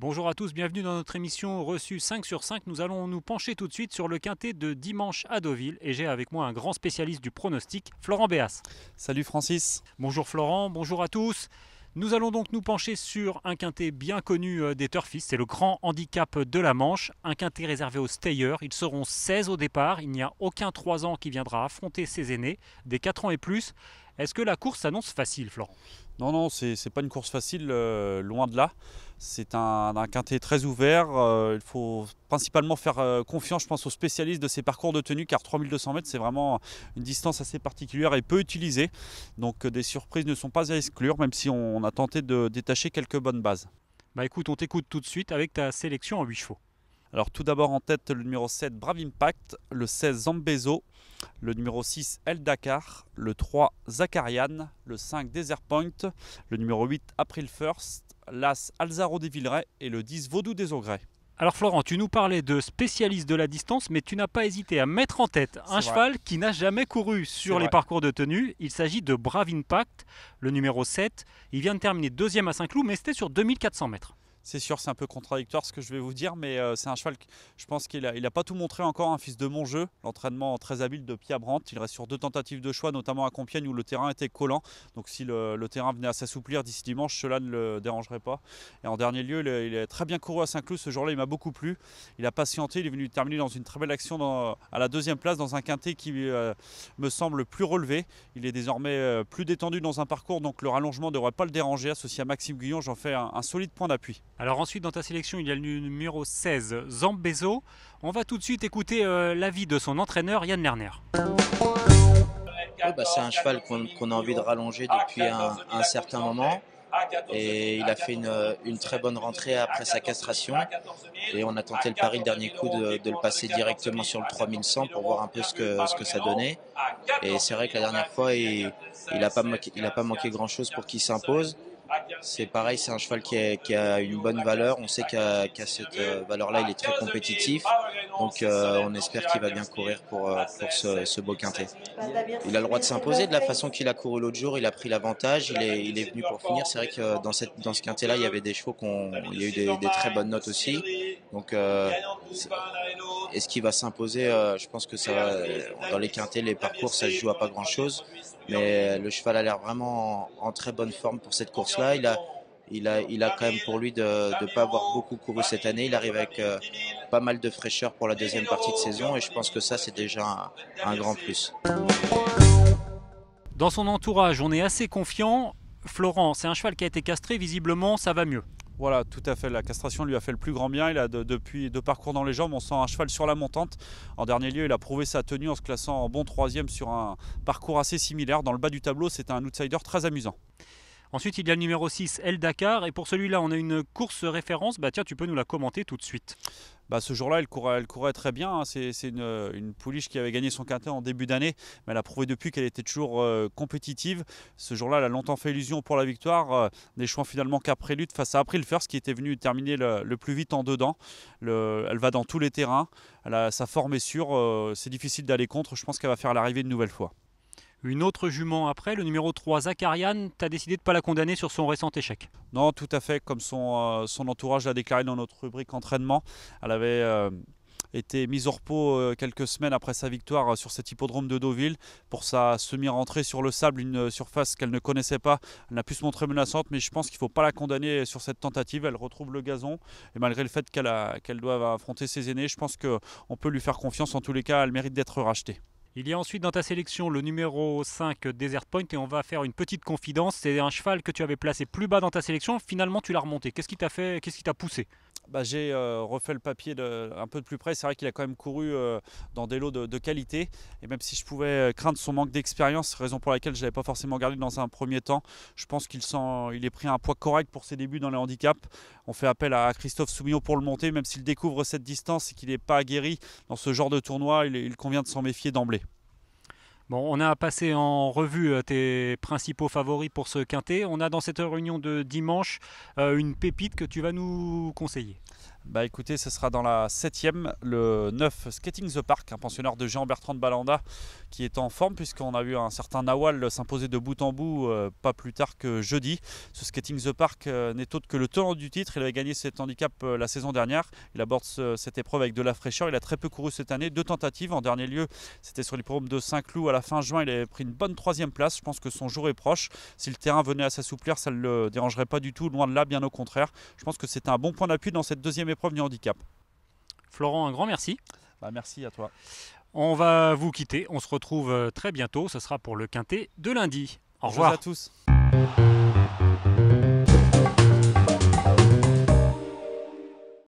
Bonjour à tous, bienvenue dans notre émission reçue 5 sur 5. Nous allons nous pencher tout de suite sur le quintet de dimanche à Deauville et j'ai avec moi un grand spécialiste du pronostic, Florent Béas. Salut Francis. Bonjour Florent, bonjour à tous. Nous allons donc nous pencher sur un quintet bien connu des turfistes, c'est le grand handicap de la Manche, un quintet réservé aux stayers. Ils seront 16 au départ, il n'y a aucun 3 ans qui viendra affronter ses aînés, des 4 ans et plus. Est-ce que la course s'annonce facile, Florent? Non, c'est pas une course facile, loin de là. C'est un quintet très ouvert. Il faut principalement faire confiance, je pense, aux spécialistes de ces parcours de tenue, car 3200 mètres, c'est vraiment une distance assez particulière et peu utilisée. Donc des surprises ne sont pas à exclure, même si on a tenté de détacher quelques bonnes bases. Bah écoute, on t'écoute tout de suite avec ta sélection en 8 chevaux. Alors tout d'abord en tête, le numéro 7, Brave Impact, le 16, Zambezo, le numéro 6, El Dakar, le 3, Zakarian, le 5, Desert Point, le numéro 8, April First, l'As, Alzaro des Villeray et le 10, Vaudou des Augrais. Alors Florent, tu nous parlais de spécialiste de la distance, mais tu n'as pas hésité à mettre en tête un cheval qui n'a jamais couru sur les parcours de tenue. Il s'agit de Brave Impact, le numéro 7. Il vient de terminer deuxième à Saint-Cloud, mais c'était sur 2400 mètres. C'est sûr, c'est un peu contradictoire ce que je vais vous dire, mais c'est un cheval, je pense qu'il n'a pas tout montré encore, un fils de Monjeu, l'entraînement très habile de Pia Brandt. Il reste sur 2 tentatives de choix, notamment à Compiègne où le terrain était collant. Donc si le terrain venait à s'assouplir d'ici dimanche, cela ne le dérangerait pas. Et en dernier lieu, il est très bien couru à Saint-Cloud. Ce jour-là, il m'a beaucoup plu. Il a patienté, il est venu terminer dans une très belle action à la deuxième place, dans un quintet qui me semble plus relevé. Il est désormais plus détendu dans un parcours, donc le rallongement ne devrait pas le déranger. Associé à Maxime Guyon, j'en fais un solide point d'appui. Alors ensuite dans ta sélection il y a le numéro 16 Zambezo. On va tout de suite écouter l'avis de son entraîneur Yann Lerner. C'est un cheval qu'on a envie de rallonger depuis un certain moment et il a fait une très bonne rentrée après sa castration et on a tenté le pari le dernier coup de le passer directement sur le 3100 pour voir un peu ce que ça donnait et c'est vrai que la dernière fois il n'a pas manqué grand chose pour qu'il s'impose. C'est pareil, c'est un cheval qui a une bonne valeur. On sait qu'à cette valeur-là, il est très compétitif. Donc on espère qu'il va bien courir pour ce beau quintet. Il a le droit de s'imposer de la façon qu'il a couru l'autre jour. Il a pris l'avantage, il est venu pour finir. C'est vrai que dans ce quintet-là, il y avait des chevaux il y a eu des très bonnes notes aussi. Donc est-ce qu'il va s'imposer? Je pense que dans les quintets, les parcours, ça se joue à pas grand-chose. Mais le cheval a l'air vraiment en très bonne forme pour cette course-là. Il a quand même pour lui de ne pas avoir beaucoup couru cette année. Il arrive avec pas mal de fraîcheur pour la deuxième partie de saison et je pense que ça, c'est déjà un grand plus. Dans son entourage, on est assez confiant. Florent, c'est un cheval qui a été castré, visiblement ça va mieux. Voilà, tout à fait. La castration lui a fait le plus grand bien. Il a depuis 2 parcours dans les jambes. On sent un cheval sur la montante. En dernier lieu, il a prouvé sa tenue en se classant en bon 3e sur un parcours assez similaire. Dans le bas du tableau, c'est un outsider très amusant. Ensuite, il y a le numéro 6, El Dakar. Et pour celui-là, on a une course référence. Bah tiens, tu peux nous la commenter tout de suite. Ce jour-là, elle courait très bien. C'est une pouliche qui avait gagné son quintet en début d'année, mais elle a prouvé depuis qu'elle était toujours compétitive. Ce jour-là, elle a longtemps fait illusion pour la victoire, n'échouant finalement qu'à Prélude face à April First, qui était venu terminer le plus vite en dedans. Elle va dans tous les terrains. Sa forme est sûre. C'est difficile d'aller contre. Je pense qu'elle va faire l'arrivée une nouvelle fois. Une autre jument après, le numéro 3, Zakarian, tu as décidé de ne pas la condamner sur son récent échec. Non, tout à fait, comme son entourage l'a déclaré dans notre rubrique entraînement. Elle avait été mise au repos quelques semaines après sa victoire sur cet hippodrome de Deauville. Pour sa semi-rentrée sur le sable, une surface qu'elle ne connaissait pas, elle n'a pu se montrer menaçante, mais je pense qu'il ne faut pas la condamner sur cette tentative. Elle retrouve le gazon et malgré le fait qu'elle doive affronter ses aînés, je pense qu'on peut lui faire confiance. En tous les cas, elle mérite d'être rachetée. Il y a ensuite dans ta sélection le numéro 5 Desert Point et on va faire une petite confidence. C'est un cheval que tu avais placé plus bas dans ta sélection, finalement tu l'as remonté. Qu'est-ce qui t'a poussé? J'ai refait le papier un peu de plus près. C'est vrai qu'il a quand même couru dans des lots de qualité. Et même si je pouvais craindre son manque d'expérience, raison pour laquelle je ne l'avais pas forcément gardé dans un premier temps, je pense qu'il est pris un poids correct pour ses débuts dans les handicaps. On fait appel à Christophe Soumillon pour le monter, même s'il découvre cette distance et qu'il n'est pas aguerri dans ce genre de tournoi, il convient de s'en méfier d'emblée. Bon, on a passé en revue tes principaux favoris pour ce quintet. On a dans cette réunion de dimanche une pépite que tu vas nous conseiller. Bah écoutez, ce sera dans la 7e, le 9 Skating the Park, un pensionnaire de Jean-Bertrand de Balanda qui est en forme puisqu'on a vu un certain Nawal s'imposer de bout en bout pas plus tard que jeudi. Ce Skating the Park n'est autre que le tenant du titre. Il avait gagné cet handicap la saison dernière. Il aborde cette épreuve avec de la fraîcheur. Il a très peu couru cette année, 2 tentatives. En dernier lieu, c'était sur l'hippodrome de Saint-Cloud à la fin juin. Il avait pris une bonne 3e place. Je pense que son jour est proche. Si le terrain venait à s'assouplir, ça ne le dérangerait pas du tout. Loin de là, bien au contraire. Je pense que c'est un bon point d'appui dans cette 2e épreuve du handicap. Florent, un grand merci. Bah, merci à toi. On va vous quitter. On se retrouve très bientôt. Ce sera pour le quintet de lundi. Au Bonjour revoir à tous.